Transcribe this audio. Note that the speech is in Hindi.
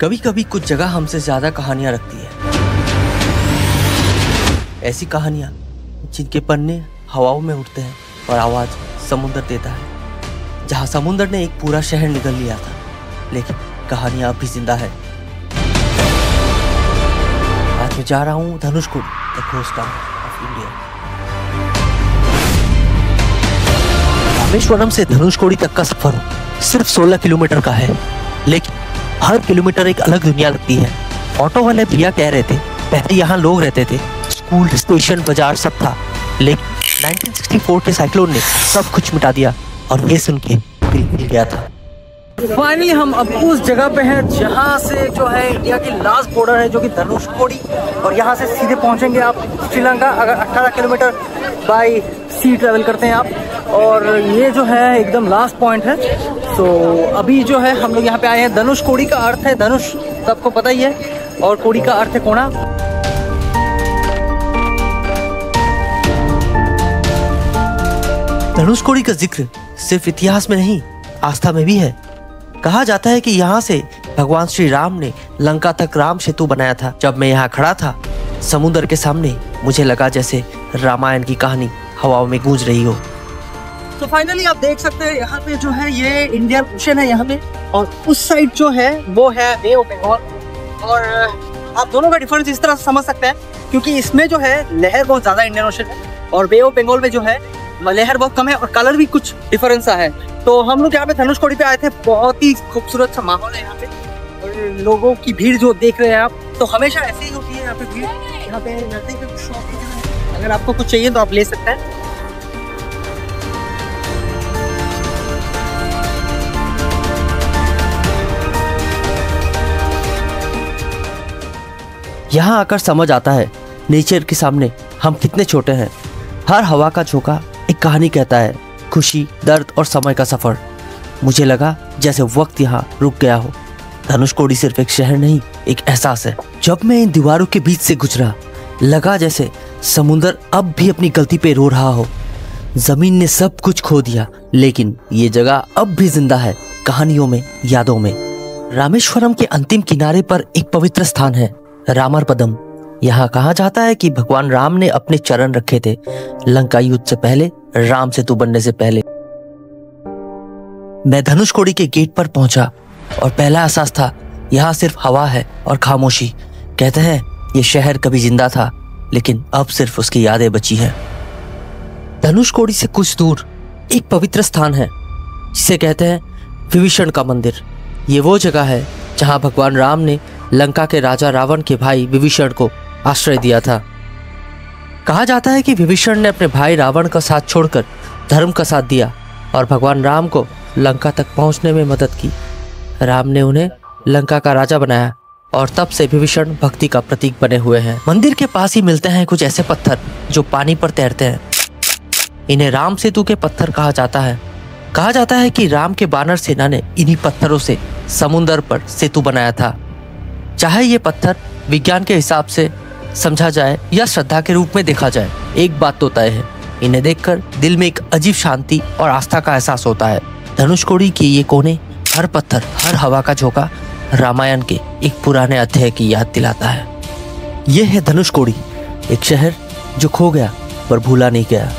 कभी कभी कुछ जगह हमसे ज्यादा कहानियां रखती है। ऐसी कहानियां जिनके पन्ने हवाओं में उड़ते हैं और आवाज समुद्र देता है। जहां समुद्र ने एक पूरा शहर निगल लिया था, लेकिन कहानियां अब भी जिंदा है। आज मैं जा रहा हूं Dhanushkodi, the ghost town of India. Rameswaram से धनुषकोडी तक का सफर सिर्फ 16 किलोमीटर का है, लेकिन हर किलोमीटर एक अलग दुनिया लगती है। ऑटो वाले भैया कह रहे थे पहले यहाँ लोग रहते थे, स्कूल, स्टेशन, बाजार सब था, लेकिन 1964 के साइक्लोन ने सब कुछ मिटा दिया और ये सुन के दिल हिल गया था। फाइनली हम अब उस जगह पे हैं जहाँ से जो है इंडिया की लास्ट बॉर्डर है, जो कि धनुषकोडी, और यहाँ से सीधे पहुँचेंगे आप श्रीलंका। अगर 18 किलोमीटर बाय सी ट्रेवल करते हैं आप, और ये जो है एकदम लास्ट पॉइंट है। तो अभी जो है हम लोग यहाँ पे आए हैं। धनुषकोडी का अर्थ है धनुष, सबको पता ही है, और कोडी का अर्थ है कोना। धनुषकोडी का जिक्र सिर्फ इतिहास में नहीं, आस्था में भी है। कहा जाता है कि यहाँ से भगवान श्री राम ने लंका तक राम सेतु बनाया था। जब मैं यहाँ खड़ा था समुद्र के सामने, मुझे लगा जैसे रामायण की कहानी हवाओं में गूंज रही हो। तो फाइनली आप देख सकते हैं यहाँ पे जो है ये इंडियन ओशन है यहाँ पे, और उस साइड जो है वो है बे ऑफ बंगाल। और आप दोनों का डिफरेंस इस तरह से समझ सकते हैं, क्योंकि इसमें जो है लहर बहुत ज्यादा इंडियन ओशन है, और बे ऑफ बंगाल में जो है लहर बहुत कम है और कलर भी कुछ डिफरेंस है। तो हम लोग यहाँ पे धनुषकोडी पे आए थे। बहुत ही खूबसूरत सा माहौल है यहाँ पे, और लोगों की भीड़ जो देख रहे हैं आप, तो हमेशा ऐसे ही होती है यहाँ पे भीड़। यहाँ पे नजदीक में शॉप है, अगर आपको कुछ चाहिए तो आप ले सकते हैं। यहाँ आकर समझ आता है नेचर के सामने हम कितने छोटे हैं। हर हवा का झोंका एक कहानी कहता है, खुशी, दर्द और समय का सफर। मुझे लगा जैसे वक्त यहाँ रुक गया हो। धनुषकोडी सिर्फ एक शहर नहीं, एक एहसास है। जब मैं इन दीवारों के बीच से गुजरा, लगा जैसे समुद्र अब भी अपनी गलती पे रो रहा हो। जमीन ने सब कुछ खो दिया, लेकिन ये जगह अब भी जिंदा है, कहानियों में, यादों में। रामेश्वरम के अंतिम किनारे पर एक पवित्र स्थान है, रामारपदम। यहाँ कहा जाता है कि भगवान राम ने अपने चरण रखे थे लंका युद्ध से पहले, राम सेतु बनने से पहले। मैं धनुषकोडी के गेट पर पहुंचा और पहला एहसास था यहाँ सिर्फ हवा है और खामोशी। कहते हैं ये शहर कभी जिंदा था, लेकिन अब सिर्फ उसकी यादें बची हैं। धनुषकोडी से कुछ दूर एक पवित्र स्थान है जिसे कहते हैं विभीषण का मंदिर। ये वो जगह है जहाँ भगवान राम ने लंका के राजा रावण के भाई विभीषण को आश्रय दिया था। कहा जाता है कि विभीषण ने अपने भाई रावण का साथ छोड़कर धर्म का साथ दिया और भगवान राम को लंका तक पहुंचने में मदद की। राम ने उन्हें लंका का राजा बनाया और तब से विभीषण भक्ति का प्रतीक बने हुए हैं। मंदिर के पास ही मिलते हैं कुछ ऐसे पत्थर जो पानी पर तैरते हैं। इन्हें राम सेतु के पत्थर कहा जाता है। कहा जाता है कि राम के वानर सेना ने इन्हीं पत्थरों से समुद्र पर सेतु बनाया था। चाहे ये पत्थर विज्ञान के हिसाब से समझा जाए या श्रद्धा के रूप में देखा जाए, एक बात तो तय है, इन्हें देखकर दिल में एक अजीब शांति और आस्था का एहसास होता है। धनुषकोडी के ये कोने, हर पत्थर, हर हवा का झोंका रामायण के एक पुराने अध्याय की याद दिलाता है। यह है धनुषकोडी, एक शहर जो खो गया पर भूला नहीं गया।